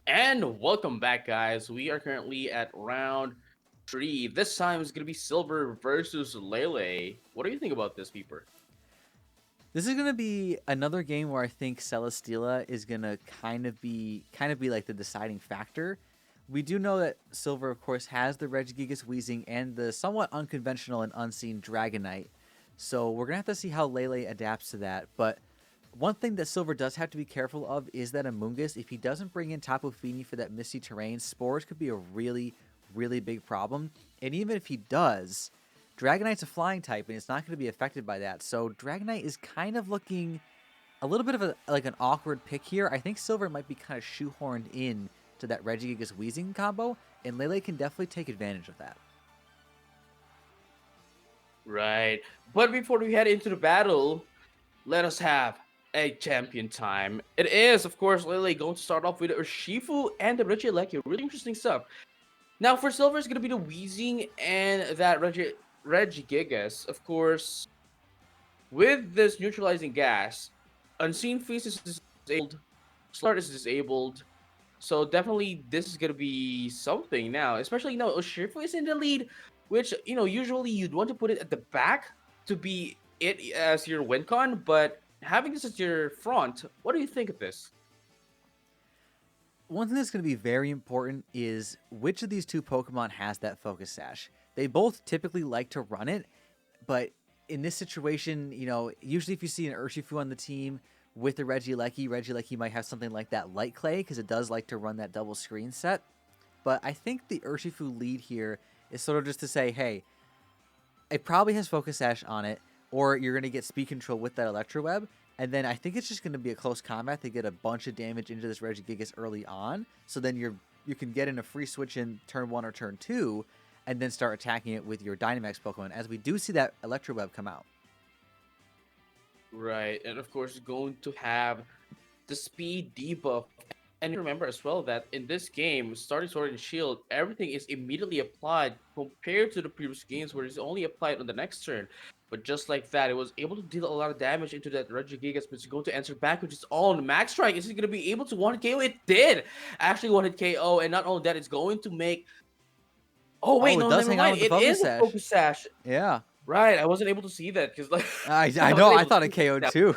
And welcome back, guys. We are currently at round three. This time is going to be Silver versus Lele. What do you think about this, Peeper? This is gonna be another game where I think Celesteela is gonna kind of be like the deciding factor. We do know that Silver, of course, has the Regigigas Weezing and the somewhat unconventional and unseen Dragonite. So we're gonna have to see how Lele adapts to that. But one thing that Silver does have to be careful of is that Amoonguss, if he doesn't bring in Tapu Fini for that misty terrain, Spores could be a really, really big problem. And even if he does, Dragonite's a flying type, and it's not going to be affected by that. So Dragonite is kind of looking a little bit of an awkward pick here. I think Silver might be kind of shoehorned in to that Regigigas Weezing combo, and Lele can definitely take advantage of that. Right. But before we head into the battle, let us have a champion time. It is, of course, Lele going to start off with Urshifu and the Regieleki. Really interesting stuff. Now, for Silver, it's going to be the Weezing and that Regigigas. Of course, with this neutralizing gas, Unseen Feast is disabled, Start is disabled. So definitely this is gonna be something now, especially Urshifu is in the lead, which usually you'd want to put it at the back to be it as your win con, but having this as your front, what do you think of this? One thing that's going to be very important is which of these two Pokemon has that Focus Sash. They both typically like to run it, but in this situation, usually if you see an Urshifu on the team with the Regieleki might have something like that Light Clay because it does like to run that double screen set. But I think the Urshifu lead here is sort of just to say, hey, it probably has Focus Sash on it, or you're going to get Speed Control with that Electro Web. And then I think it's just going to be a close combat to get a bunch of damage into this Regigigas early on. So then you can get in a free switch in turn 1 or turn 2, and then start attacking it with your Dynamax Pokemon, as we do see that Electro Web come out. Right, and of course going to have the speed debuff. And remember as well that in this game, starting Sword and Shield, everything is immediately applied compared to the previous games where it's only applied on the next turn. But just like that, it was able to deal a lot of damage into that Regigigas, but it's going to answer back with its own Max Strike. Is it going to be able to one hit KO? It did actually one hit KO, and not only that, it's going to make. Oh wait, Oh, it no, does never hang on mind. with the It Focus is a Sash. Focus Sash. Yeah. Right, I wasn't able to see that because like I I know. wasn't I able to thought it see KO'd that. too.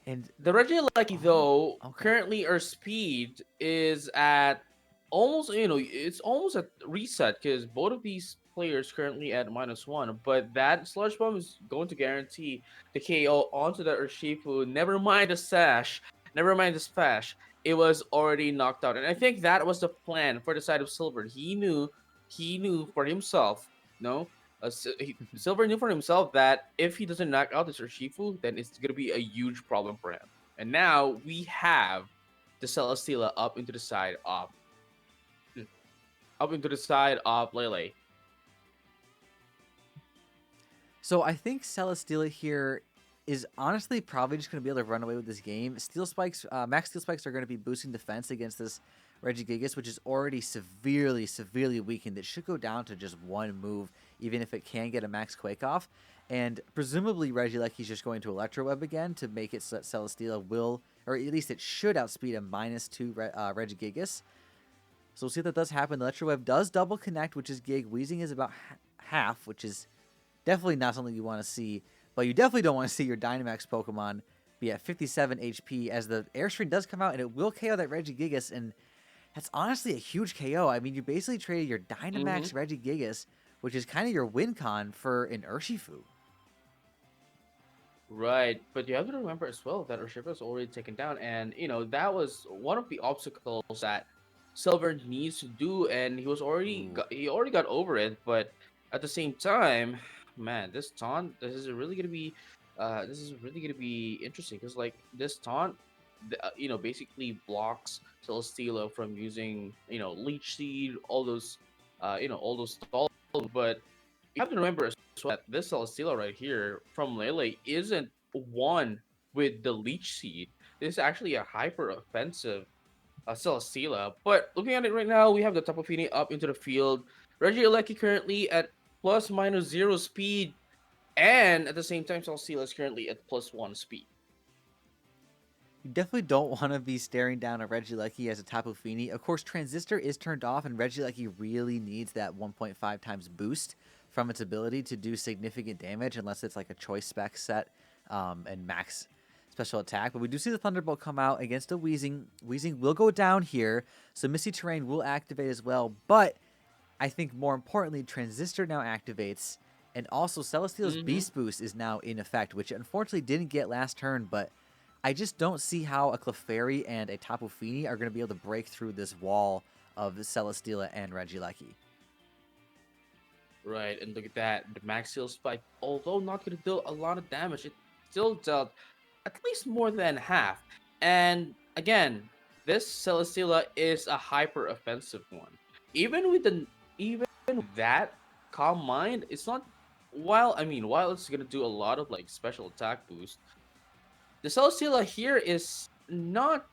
And The Regieleki oh, though, okay. currently our speed is at almost it's almost at reset because both of these players currently at -1. But that Sludge Bomb is going to guarantee the KO onto that Urshifu. Never mind the sash, never mind the splash. It was already knocked out, and I think that was the plan for the side of Silver. He knew for himself. No, Silver knew for himself that if he doesn't knock out this Urshifu, then it's gonna be a huge problem for him. And now we have the Celesteela up into the side of Lele. So I think Celesteela here is honestly probably just going to be able to run away with this game. Steel Spikes, Max Steel Spikes are going to be boosting defense against this Regigigas, which is already severely, severely weakened. It should go down to just one move, even if it can get a Max Quake off. And presumably Regieleki's just going to Electro Web again to make it so that Celesteela will, or at least it should outspeed a -2 Regigigas. So we'll see if that does happen. The Electro Web does double connect, which is Gig. Weezing is about half, which is definitely not something you want to see, but you definitely don't want to see your Dynamax Pokemon be at 57 HP as the Airstream does come out and it will KO that Regigigas, and that's honestly a huge KO. I mean, you basically traded your Mm-hmm. Dynamax Regigigas, which is kind of your win con, for an Urshifu. Right, but you have to remember as well that Urshifu is already taken down, and that was one of the obstacles that Silver needs to do, and Ooh. he already got over it. But at the same time, man, this taunt this is really gonna be interesting because like this taunt, basically blocks Celesteela from using Leech Seed, all those stalls, but you have to remember as well that this Celesteela right here from Lele isn't one with the Leech Seed. This is actually a hyper offensive Celesteela. But looking at it right now, we have the Tapu Fini up into the field. Regieleki currently at ±0 speed, and at the same time, Celesteela is currently at +1 speed. You definitely don't want to be staring down a Regieleki as a Tapu Fini. Of course, Transistor is turned off, and Regieleki really needs that 1.5 times boost from its ability to do significant damage, unless it's like a choice spec set and max special attack. But we do see the Thunderbolt come out against a Weezing. Weezing will go down here, so Misty Terrain will activate as well. But I think more importantly, Transistor now activates, and also Celesteel's Mm-hmm. Beast Boost is now in effect, which unfortunately didn't get last turn, but I just don't see how a Clefairy and a Tapu Fini are going to be able to break through this wall of Celesteela and Regieleki. Right, and look at that. The Max Steel Spike, although not going to deal a lot of damage, it still dealt at least more than half. And again, this Celesteela is a hyper offensive one. Even with the even with that calm mind, it's not while it's gonna do a lot of like special attack boost, the Celesteela here is not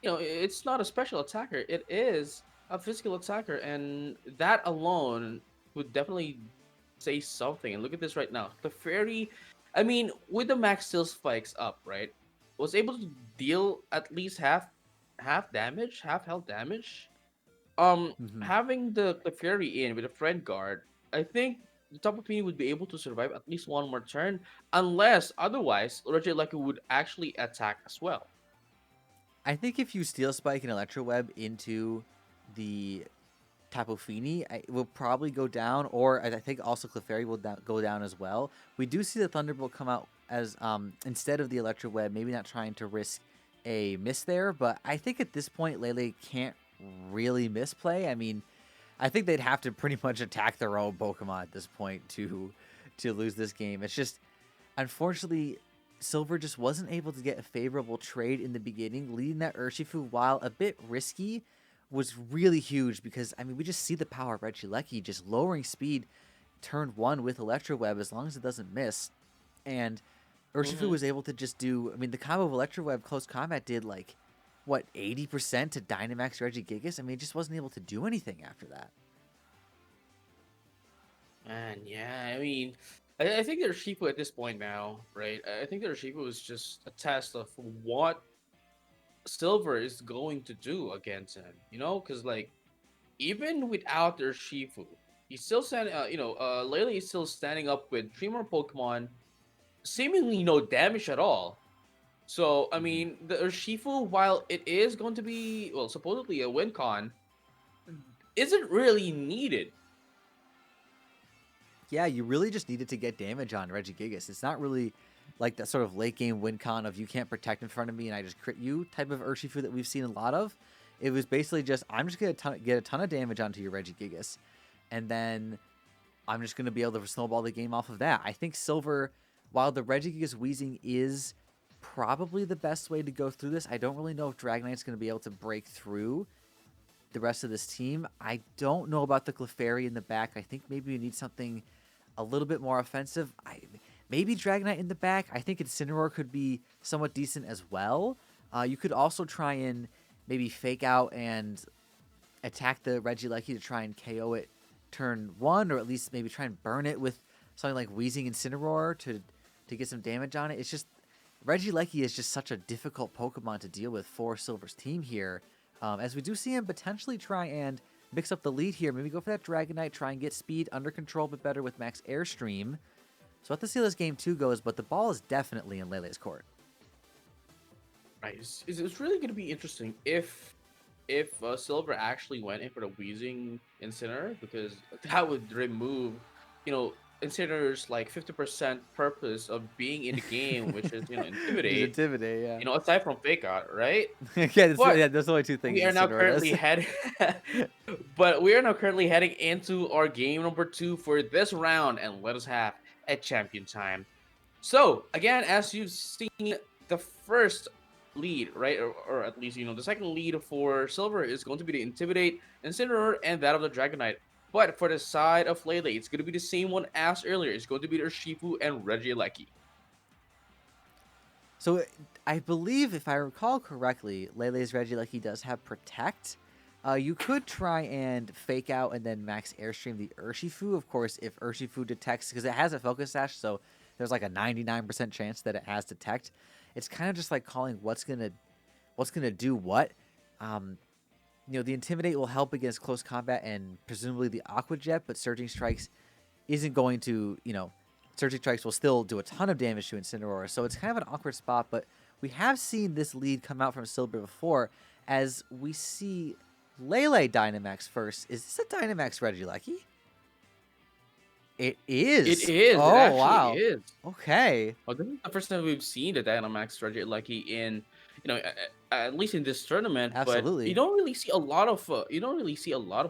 it's not a special attacker. It is a physical attacker, and that alone would definitely say something. And look at this right now. The fairy, with the max steel spikes up, right, was able to deal at least half damage, half health damage. Hmm. Having the fairy in with a friend guard, I think the top opinion would be able to survive at least one more turn, unless otherwise, Roger Lucky would actually attack as well. I think if you Steel Spike and Electro Web into the Tapu Fini, it will probably go down, or I think also Clefairy will go down as well. We do see the Thunderbolt come out as instead of the Electro Web, maybe not trying to risk a miss there, but I think at this point Lele can't really misplay. I mean, I think they'd have to pretty much attack their own Pokemon at this point to lose this game. It's just unfortunately Silver just wasn't able to get a favorable trade in the beginning, leading that Urshifu while a bit risky was really huge because I mean we just see the power of Regieleki just lowering speed turn one with Electro Web as long as it doesn't miss. And Urshifu Mm-hmm. was able to just do I mean the combo of Electro Web close combat did like what 80% to Dynamax Regigigas? I mean it just wasn't able to do anything after that. And yeah, I think their Shifu at this point now, right? I think their Shifu is just a test of what Silver is going to do against him. Because like even without their Shifu, he's still standing. Lele is still standing up with three more Pokemon, seemingly no damage at all. So Mhm. the Urshifu, while it is going to be supposedly a win con, isn't really needed. Yeah, you really just needed to get damage on Regigigas. It's not really like that sort of late game win con of you can't protect in front of me and I just crit you type of Urshifu that we've seen a lot of. It was basically just I'm just gonna get a ton of damage onto your Regigigas, and then I'm just gonna be able to snowball the game off of that. I think Silver, while the Regigigas Weezing is probably the best way to go through this, I don't really know if Dragonite's gonna be able to break through the rest of this team. I don't know about the Clefairy in the back. I think maybe we need something a little bit more offensive. Maybe Dragonite in the back. I think Incineroar could be somewhat decent as well. You could also try and maybe fake out and attack the Regieleki to try and KO it turn one, or at least maybe try and burn it with something like Weezing Incineroar to get some damage on it. It's just Regieleki is just such a difficult Pokemon to deal with for Silver's team here. As we do see him potentially try and mix up the lead here. Maybe go for that Dragonite, try and get speed under control, but better with Max Airstream. So we'll have to see how this game 2 goes, but the ball is definitely in Lele's court. Right. It's really going to be interesting if Silver actually went in for the Wheezing Incineroar, because that would remove, Incineroar's like 50% purpose of being in the game, which is Just intimidate. intimidate, yeah. Aside from fake out, right? Yeah, But there's only two things we are now Incineroar currently does. heading, but we are now currently heading into our game number 2 for this round, and let us have a champion time. So again, as you've seen, the first lead, right, or at least the second lead for Silver is going to be the Intimidate, Incineroar, and that of the Dragonite. But for the side of Lele, it's going to be the same one as earlier. It's going to be their Shifu and Regieleki. So I believe, if I recall correctly, Lele's Regieleki does have Protect. You could try and fake out and then max Airstream the Urshifu. Of course, if Urshifu detects, because it has a Focus Sash, so there's like a 99% chance that it has detect. It's kind of just like calling what's gonna do what. Um, the intimidate will help against close combat and presumably the aqua jet, but surging strikes isn't going to, surging strikes will still do a ton of damage to Incineroar. So it's kind of an awkward spot, but we have seen this lead come out from Silver before, as we see Lele Dynamax first. Is this a Dynamax Regieleki? It It is. is. It Oh actually wow. is. Okay. Well, this is the first time we've seen the Dynamax Strategy Lucky in, at least in this tournament. But you Absolutely. don't really see a lot of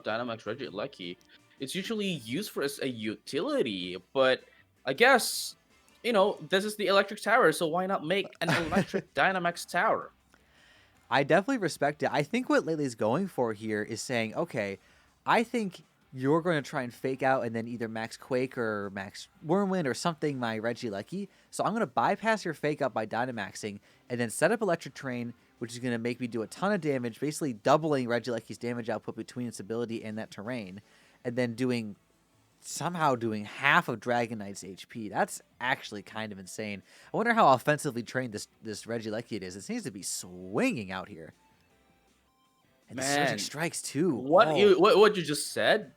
Dynamax Strategy Lucky. It's usually used for as a utility. But I guess this is the electric tower, so why not make an electric Dynamax tower? I definitely respect it. I think what Lele's going for here is saying, okay, I think you're going to try and fake out and then either Max Quake or Max Wormwind or something my Regieleki. So I'm going to bypass your fake out by Dynamaxing and then set up Electric Terrain, which is going to make me do a ton of damage, basically doubling Regielecki's damage output between its ability and that terrain, and then somehow doing half of Dragonite's HP. That's actually kind of insane. I wonder how offensively trained this Regieleki it is. It seems to be swinging out here. And the surging Man, strikes too. what Oh, you what you just said,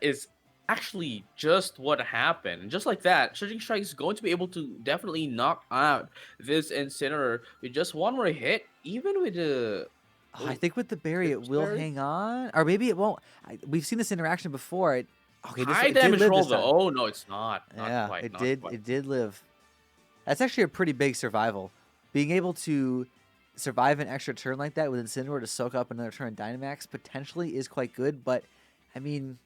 is actually just what happened. And just like that, Surging Strike is going to be able to definitely knock out this Incineroar with just one more hit, even with the I oh, think with the berry it Citrus will Berry. hang on, or maybe it won't. We've seen this interaction before. Okay, High it did damage live roll this though. time. Oh no, it's not. Not Yeah, quite. it Not did. quite. It did live. That's actually a pretty big survival. Being able to survive an extra turn like that with Incineroar to soak up another turn of Dynamax potentially is quite good. But I mean,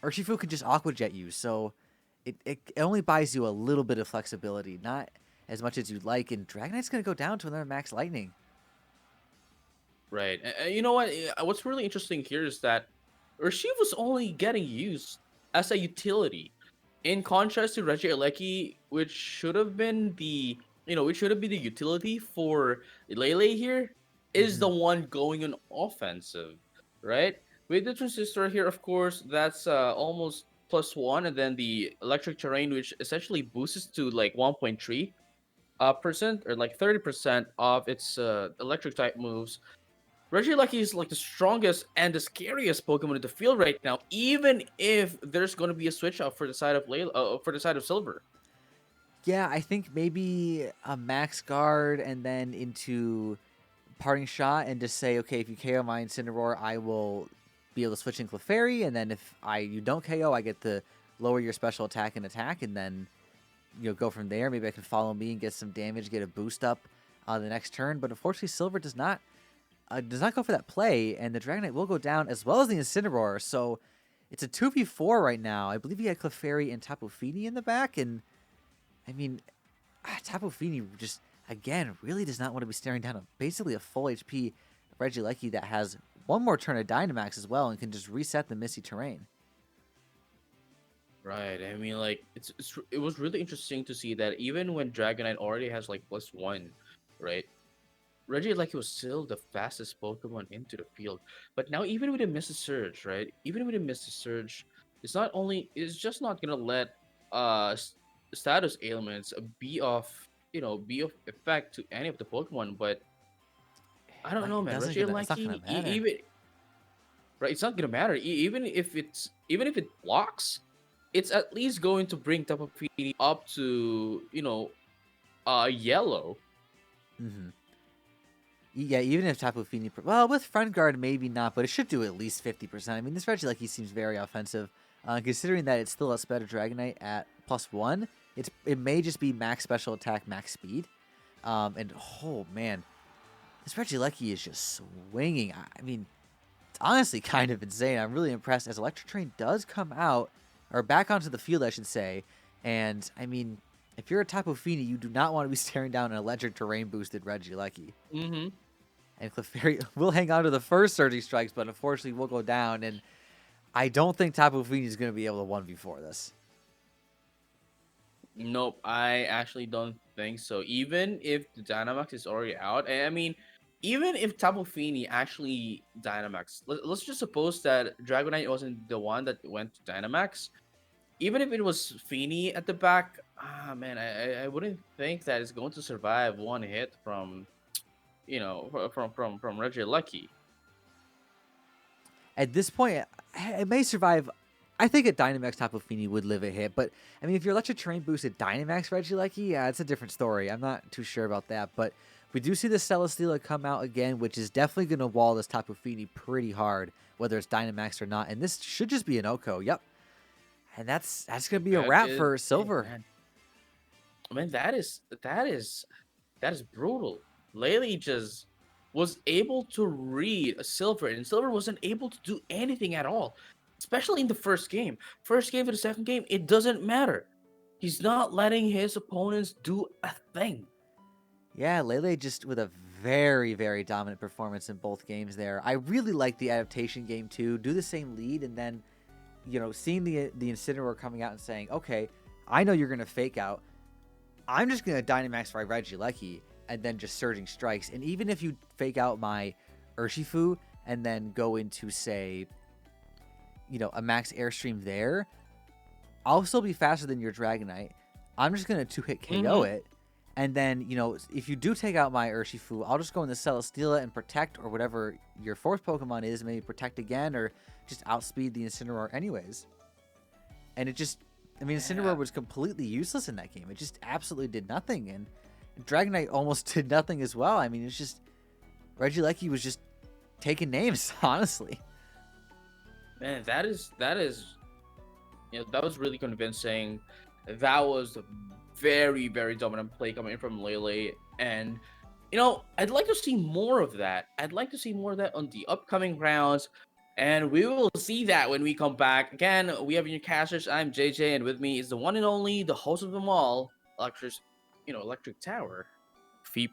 Urshifu could just Aqua Jet you, so it only buys you a little bit of flexibility, not as much as you'd like. And Dragonite's gonna go down to another Max Lightning. Right. And you know what? What's really interesting here is that Urshifu was only getting used as a utility, in contrast to Reggie Alecki, which should have been the utility for Lele here, is Mm-hmm. the one going on offensive, right? With the transistor here, of course, that's almost +1, and then the electric terrain, which essentially boosts to like 1.3 percent or like 30% of its electric type moves. Regieleki is like the strongest and the scariest Pokemon in the field right now, even if there's going to be a switch up for the side of for the side of Silver. Yeah, I think maybe a Max Guard and then into Parting Shot and just say, okay, if you KO my Incineroar, I will be able to switch in Clefairy, and then if you don't KO, I get to lower your special attack, and then go from there. Maybe I can follow me and get some damage, get a boost up the next turn. But unfortunately, Silver does not go for that play, and the Dragonite will go down as well as the Incineroar. So it's a 2v4 right now. I believe he had Clefairy and Tapu Fini in the back, and I mean, Tapu Fini just again really does not want to be staring down basically a full HP Regieleki that has one more turn of Dynamax as well and can just reset the Misty Terrain. Right. I mean, like it was really interesting to see that even when Dragonite already has like +1, right? Regieleki was still the fastest Pokemon into the field. But now, even with a Misty Surge, right? Even with a Misty Surge, it's just not gonna let status ailments be of effect to any of the Pokemon. But I don't Like know, man. it's not gonna Regieleki, matter. even right, it's not gonna matter. Even if it blocks, it's at least going to bring Tapu Fini up to yellow. hmm Yeah, even if Tapu Fini, well, with Front Guard maybe not, but it should do at least 50%. I mean, this Regieleki seems very offensive, considering that it's still a Spectre Dragonite at +1. It may just be max special attack, max speed, and oh man, this Regieleki is just swinging. I mean, it's honestly kind of insane. I'm really impressed as Electric Train does come out, or back onto the field, I should say. And I mean, if you're a Tapu Fini, you do not want to be staring down an Electric Terrain boosted Regieleki. Mm-hmm. And Clefairy will hang on to the first Surging Strikes, but unfortunately will go down. And I don't think Tapu Fini is going to be able to 1v4 this. Nope, I actually don't think so. Even if the Dynamax is already out, I mean, even if Tapu Fini actually Dynamax, let's just suppose that Dragonite wasn't the one that went to Dynamax. Even if it was Fini at the back, Ah man, I wouldn't think that it's going to survive one hit from from Reggie Lucky. At this point, it may survive. I think a Dynamax Tapu Fini would live a hit, but I mean, if your electric terrain boosted Dynamax Regieleki, yeah, it's a different story. I'm not too sure about that, but we do see the Celesteela come out again, which is definitely going to wall this Tapu Fini pretty hard, whether it's Dynamax or not. And this should just be an Oko. Yep, and that's going to be a That wrap is, for hey Silver. man, I mean that is brutal. Laylee just was able to read a Silver, and Silver wasn't able to do anything at all, especially in the first game. First game to the second game, it doesn't matter. He's not letting his opponents do a thing. Yeah, Lele just with a very, very dominant performance in both games there. I really like the adaptation game too. Do the same lead and then, seeing the Incineroar coming out and saying, okay, I know you're going to fake out. I'm just going to Dynamax my Regieleki and then just Surging Strikes. And even if you fake out my Urshifu and then go into, say, a max Airstream there, I'll still be faster than your Dragonite. I'm just going to 2-hit KO Mm-hmm. it. And then, if you do take out my Urshifu, I'll just go into Celesteela and Protect or whatever your fourth Pokemon is, maybe Protect again or just outspeed the Incineroar anyways. And Incineroar Yeah. was completely useless in that game. It just absolutely did nothing. And Dragonite almost did nothing as well. I mean, it's just, Regieleki was just taking names, honestly. Man, that was really convincing. That was a very, very dominant play coming from Lele. And I'd like to see more of that. I'd like to see more of that on the upcoming rounds. And we will see that when we come back. Again, we have your casters. I'm JJ, and with me is the one and only, the host of them all, Electric Tower, Feeper.